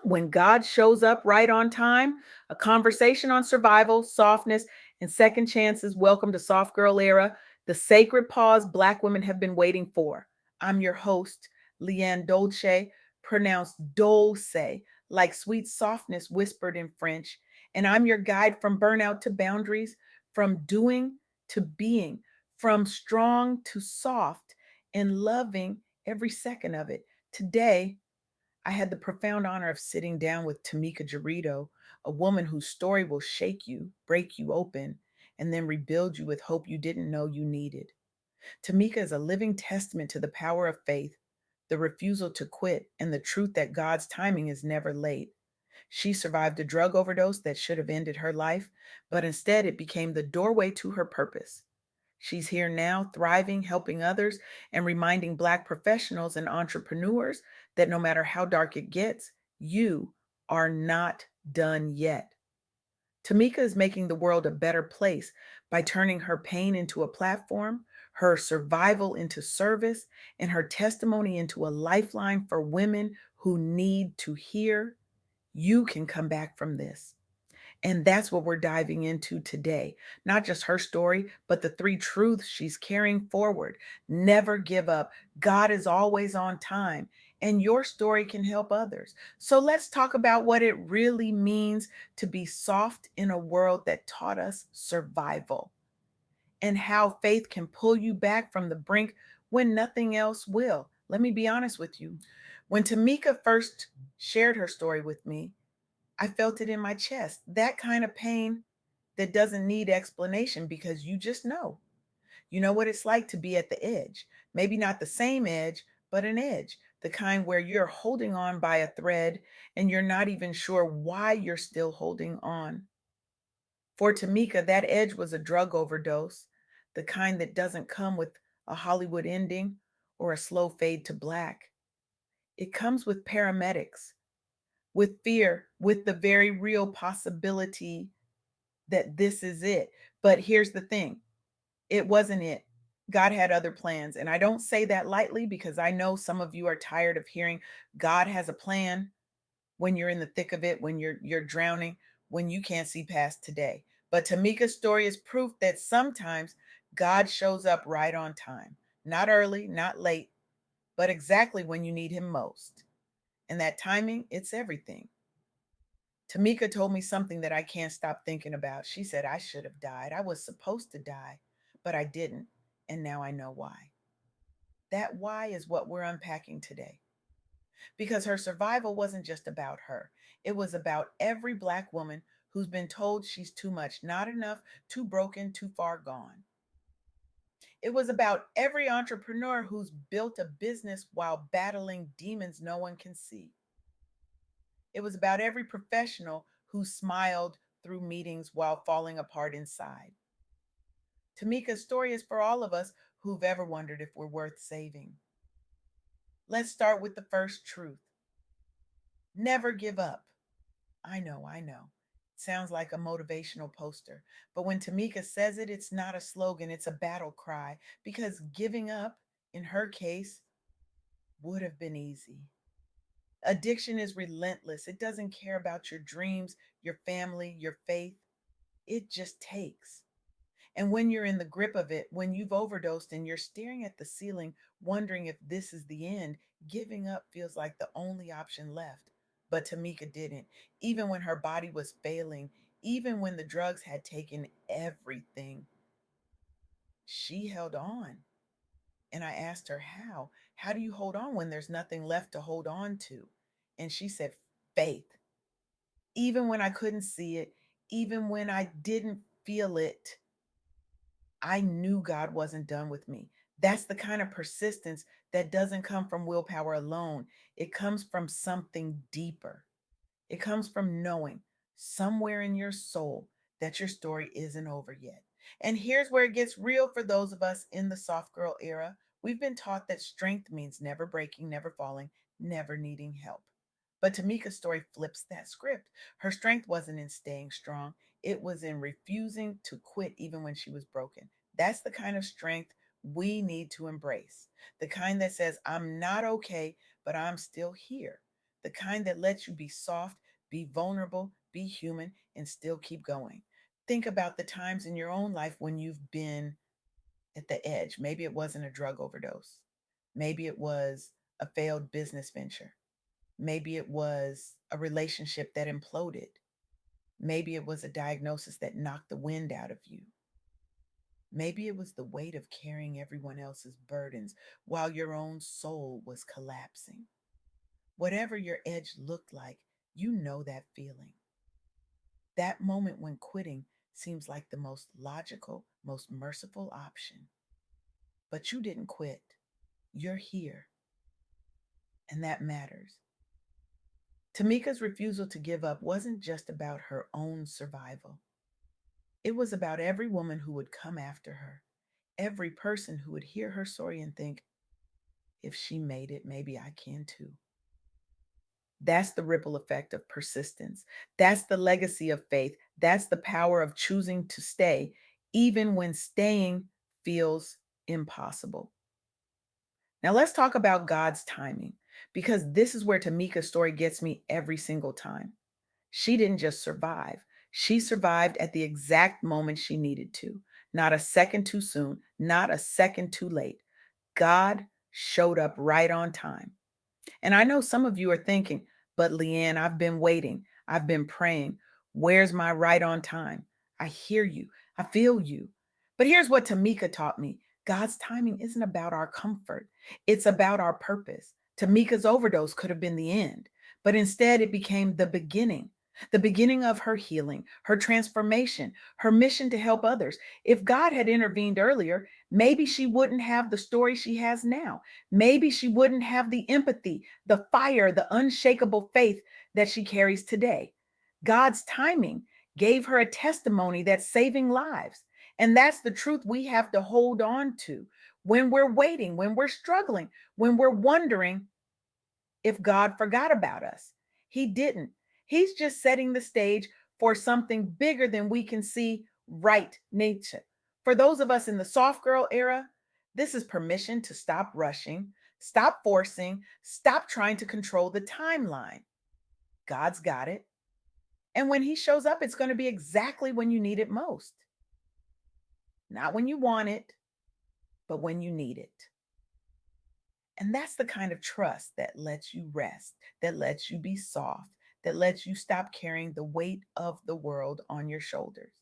When God shows up right on time, a conversation on survival, softness, and second chances. Welcome to Soft Girl Era, the sacred pause Black women have been waiting for. I'm your host, LeAnne Dolce, pronounced Dolce, like sweet softness whispered in French. And I'm your guide from burnout to boundaries, from doing to being, from strong to soft, and loving every second of it. Today, I had the profound honor of sitting down with Tamika Jerido, a woman whose story will shake you, break you open, and then rebuild you with hope you didn't know you needed. Tamika is a living testament to the power of faith, the refusal to quit, and the truth that God's timing is never late. She survived a drug overdose that should have ended her life, but instead it became the doorway to her purpose. She's here now, thriving, helping others, and reminding Black professionals and entrepreneurs that no matter how dark it gets, you are not done yet. Tamika is making the world a better place by turning her pain into a platform, her survival into service, and her testimony into a lifeline for women who need to hear you can come back from this. And that's what we're diving into today. Not just her story, but the three truths she's carrying forward. Never give up. God is always on time, and your story can help others. So let's talk about what it really means to be soft in a world that taught us survival, and how faith can pull you back from the brink when nothing else will. Let me be honest with you. When Tamika first shared her story with me, I felt it in my chest. That kind of pain that doesn't need explanation because you just know. You know what it's like to be at the edge. Maybe not the same edge, but an edge. The kind where you're holding on by a thread and you're not even sure why you're still holding on. For Tamika, that edge was a drug overdose, the kind that doesn't come with a Hollywood ending or a slow fade to black. It comes with paramedics, with fear, with the very real possibility that this is it. But here's the thing, it wasn't it. God had other plans. And I don't say that lightly because I know some of you are tired of hearing God has a plan when you're in the thick of it, when you're drowning, when you can't see past today. But Tamika's story is proof that sometimes God shows up right on time. Not early, not late, but exactly when you need him most. And that timing, it's everything. Tamika told me something that I can't stop thinking about. She said, I should have died. I was supposed to die, but I didn't. And now I know why. That why is what we're unpacking today. Because her survival wasn't just about her, it was about every Black woman who's been told she's too much, not enough, too broken, too far gone. It was about every entrepreneur who's built a business while battling demons no one can see. It was about every professional who smiled through meetings while falling apart inside. Tamika's story is for all of us who've ever wondered if we're worth saving. Let's start with the first truth: never give up. I know. It sounds like a motivational poster. But when Tamika says it, it's not a slogan, it's a battle cry. Because giving up, in her case, would have been easy. Addiction is relentless. It doesn't care about your dreams, your family, your faith. It just takes. And when you're in the grip of it, when you've overdosed and you're staring at the ceiling, wondering if this is the end, giving up feels like the only option left. But Tamika didn't. Even when her body was failing, even when the drugs had taken everything, she held on. And I asked her, how? How do you hold on when there's nothing left to hold on to? And she said, faith. Even when I couldn't see it, even when I didn't feel it, I knew God wasn't done with me. That's the kind of persistence that doesn't come from willpower alone. It comes from something deeper. It comes from knowing somewhere in your soul that your story isn't over yet. And here's where it gets real for those of us in the soft girl era. We've been taught that strength means never breaking, never falling, never needing help. But Tamika's story flips that script. Her strength wasn't in staying strong, it was in refusing to quit even when she was broken. That's the kind of strength we need to embrace. The kind that says, I'm not okay, but I'm still here. the kind that lets you be soft, be vulnerable, be human, and still keep going. Think about the times in your own life when you've been at the edge. Maybe it wasn't a drug overdose. Maybe it was a failed business venture. Maybe it was a relationship that imploded. Maybe it was a diagnosis that knocked the wind out of you. Maybe it was the weight of carrying everyone else's burdens while your own soul was collapsing. Whatever your edge looked like, you know that feeling. That moment when quitting seems like the most logical, most merciful option. But you didn't quit. You're here, and that matters. Tamika's refusal to give up wasn't just about her own survival. It was about every woman who would come after her, every person who would hear her story and think, if she made it, maybe I can too. That's the ripple effect of persistence. That's the legacy of faith. That's the power of choosing to stay, even when staying feels impossible. Now, let's talk about God's timing, because this is where Tamika's story gets me every single time. She didn't just survive, she survived at the exact moment she needed to. Not a second too soon, not a second too late. God showed up right on time. And I know some of you are thinking, but LeAnne, I've been waiting. I've been praying. Where's my right on time? I hear you. I feel you. But here's what Tamika taught me: God's timing isn't about our comfort, it's about our purpose. Tamika's overdose could have been the end, but instead it became the beginning of her healing, her transformation, her mission to help others. If God had intervened earlier, maybe she wouldn't have the story she has now. Maybe she wouldn't have the empathy, the fire, the unshakable faith that she carries today. God's timing gave her a testimony that's saving lives. And that's the truth we have to hold on to when we're waiting, when we're struggling, when we're wondering if God forgot about us. He didn't. He's just setting the stage for something bigger than we can see right nature. For those of us in the soft girl era, this is permission to stop rushing, stop forcing, stop trying to control the timeline. God's got it. And when he shows up, it's going to be exactly when you need it most. Not when you want it, but when you need it. And that's the kind of trust that lets you rest, that lets you be soft, that lets you stop carrying the weight of the world on your shoulders.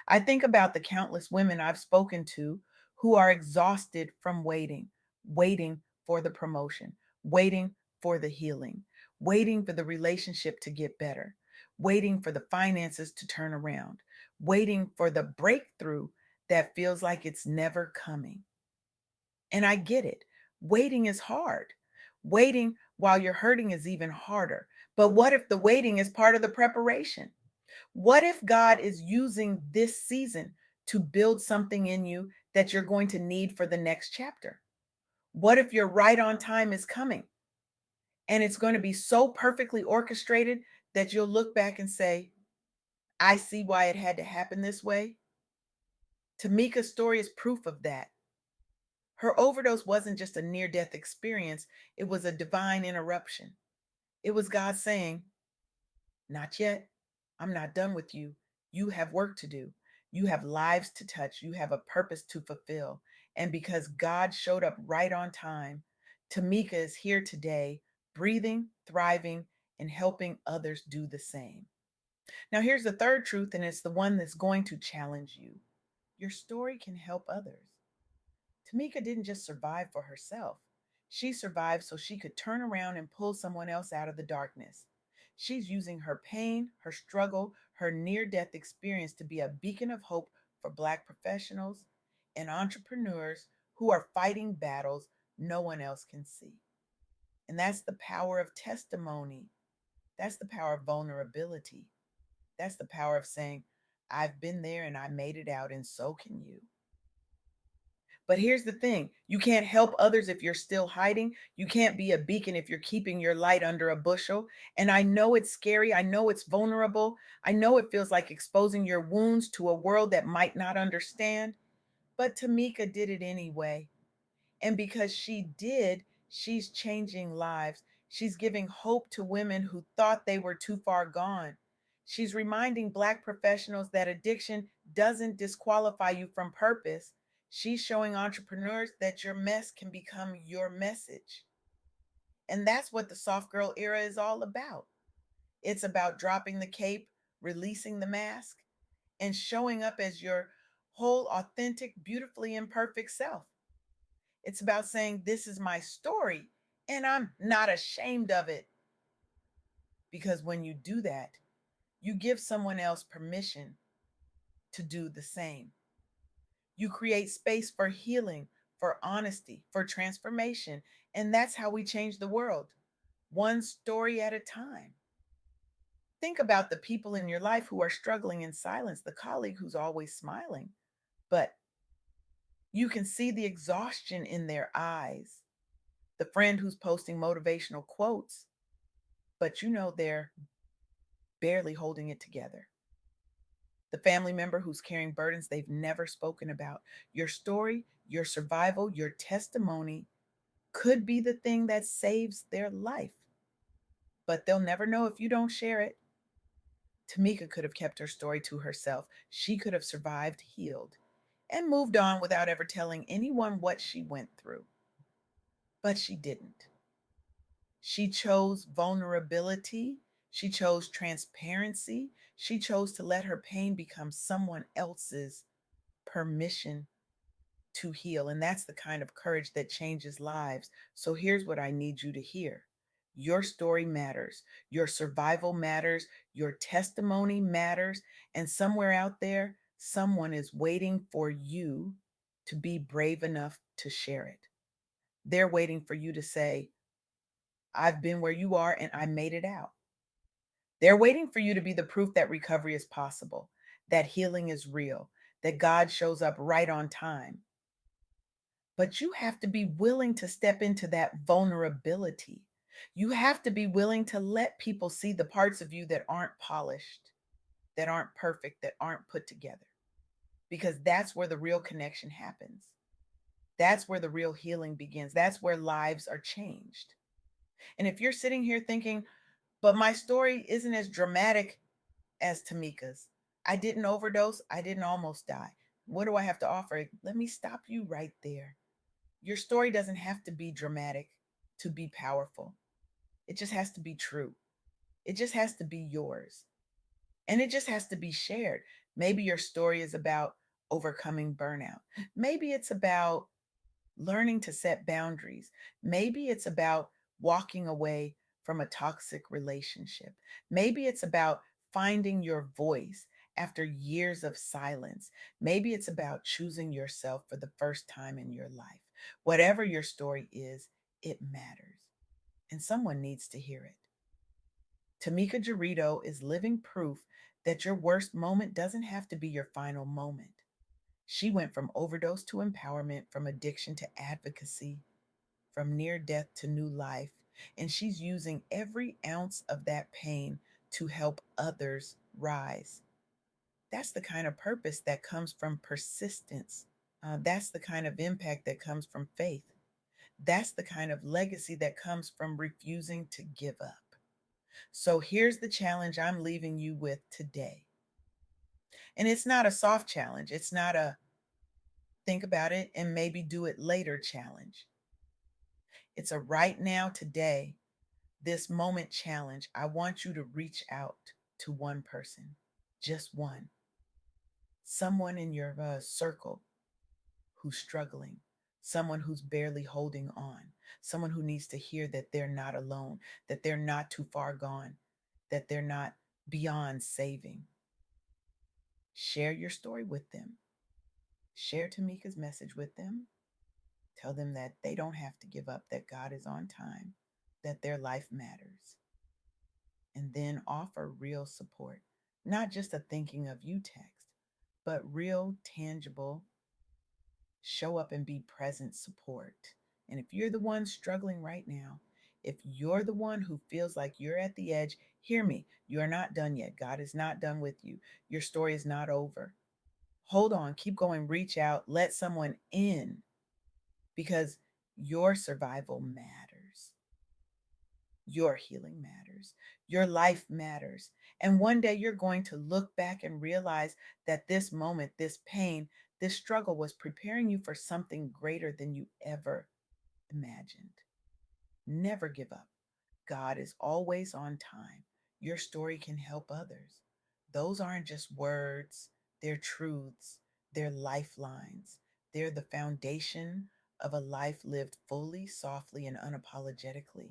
I think about the countless women I've spoken to who are exhausted from waiting, waiting for the promotion, waiting for the healing, waiting for the relationship to get better, waiting for the finances to turn around, waiting for the breakthrough that feels like it's never coming. And I get it. Waiting is hard. Waiting while you're hurting is even harder. But what if the waiting is part of the preparation? What if God is using this season to build something in you that you're going to need for the next chapter? What if your right on time is coming and it's going to be so perfectly orchestrated that you'll look back and say, I see why it had to happen this way? Tamika's story is proof of that. Her overdose wasn't just a near death experience, it was a divine interruption. It was God saying, not yet. I'm not done with you. You have work to do. You have lives to touch. You have a purpose to fulfill. And because God showed up right on time, Tamika is here today, breathing, thriving, and helping others do the same. Now, here's the third truth, and it's the one that's going to challenge you. Your story can help others. Tamika didn't just survive for herself. She survived so she could turn around and pull someone else out of the darkness. She's using her pain, her struggle, her near death experience to be a beacon of hope for Black professionals and entrepreneurs who are fighting battles no one else can see. And that's the power of testimony. That's the power of vulnerability. That's the power of saying, I've been there and I made it out, and so can you. But here's the thing: you can't help others if you're still hiding. You can't be a beacon if you're keeping your light under a bushel. And I know it's scary. I know it's vulnerable. I know it feels like exposing your wounds to a world that might not understand. But Tamika did it anyway. And because she did, she's changing lives. She's giving hope to women who thought they were too far gone. She's reminding Black professionals that addiction doesn't disqualify you from purpose. She's showing entrepreneurs that your mess can become your message. And that's what the soft girl era is all about. It's about dropping the cape, releasing the mask, and showing up as your whole, authentic, beautifully imperfect self. It's about saying, this is my story, and I'm not ashamed of it. Because when you do that, you give someone else permission to do the same. You create space for healing, for honesty, for transformation. And that's how we change the world, one story at a time. Think about the people in your life who are struggling in silence, the colleague who's always smiling, but you can see the exhaustion in their eyes, the friend who's posting motivational quotes, but you know they're barely holding it together, the family member who's carrying burdens they've never spoken about. Your story, your survival, your testimony could be the thing that saves their life, but they'll never know if you don't share it. Tamika could have kept her story to herself. She could have survived, healed, and moved on without ever telling anyone what she went through. But she didn't. She chose vulnerability. She chose transparency. She chose to let her pain become someone else's permission to heal. And that's the kind of courage that changes lives. So here's what I need you to hear: your story matters, your survival matters, your testimony matters. And somewhere out there, someone is waiting for you to be brave enough to share it. They're waiting for you to say, I've been where you are and I made it out. They're waiting for you to be the proof that recovery is possible, that healing is real, that God shows up right on time. But you have to be willing to step into that vulnerability. You have to be willing to let people see the parts of you that aren't polished, that aren't perfect, that aren't put together, because that's where the real connection happens. That's where the real healing begins. That's where lives are changed. And if you're sitting here thinking, but my story isn't as dramatic as Tamika's, I didn't overdose, I didn't almost die, what do I have to offer? Let me stop you right there. Your story doesn't have to be dramatic to be powerful. It just has to be true. It just has to be yours. And it just has to be shared. Maybe your story is about overcoming burnout. Maybe it's about learning to set boundaries. Maybe it's about walking away from a toxic relationship. Maybe it's about finding your voice after years of silence. Maybe it's about choosing yourself for the first time in your life. Whatever your story is, it matters. And someone needs to hear it. Tamika Jerido is living proof that your worst moment doesn't have to be your final moment. She went from overdose to empowerment, from addiction to advocacy, from near death to new life. And she's using every ounce of that pain to help others rise. That's the kind of purpose that comes from persistence. That's the kind of impact that comes from faith. That's the kind of legacy that comes from refusing to give up. So here's the challenge I'm leaving you with today. And it's not a soft challenge, it's not a think about it and maybe do it later challenge. It's a right now, today, this moment challenge. I want you to reach out to one person, just one, someone in your circle who's struggling, someone who's barely holding on, someone who needs to hear that they're not alone, that they're not too far gone, that they're not beyond saving. Share your story with them. Share Tamika's message with them. Tell them that they don't have to give up, that God is on time, that their life matters. And then offer real support, not just a thinking of you text, but real, tangible, show up and be present support. And if you're the one struggling right now, if you're the one who feels like you're at the edge, hear me. You are not done yet. God is not done with you. Your story is not over. Hold on, keep going, reach out, let someone in, because your survival matters. Your healing matters. Your life matters. And one day you're going to look back and realize that this moment, this pain, this struggle was preparing you for something greater than you ever imagined. Never give up. God is always on time. Your story can help others. Those aren't just words, they're truths, they're lifelines. They're the foundation of a life lived fully, softly, and unapologetically.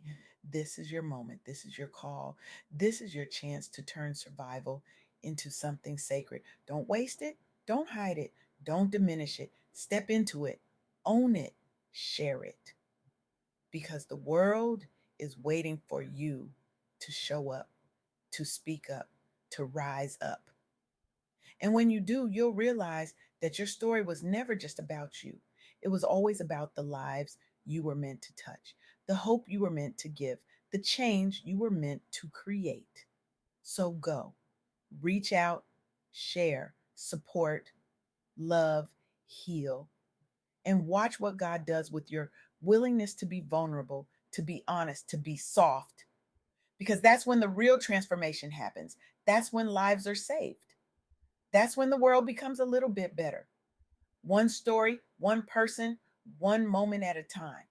This is your moment. This is your call. This is your chance to turn survival into something sacred. Don't waste it. Don't hide it. Don't diminish it. Step into it. Own it. Share it, because the world is waiting for you to show up, to speak up, to rise up. And when you do, you'll realize that your story was never just about you. It was always about the lives you were meant to touch, the hope you were meant to give, the change you were meant to create. So go, reach out, share, support, love, heal, and watch what God does with your willingness to be vulnerable, to be honest, to be soft, because that's when the real transformation happens. That's when lives are saved. That's when the world becomes a little bit better. One story, one person, one moment at a time.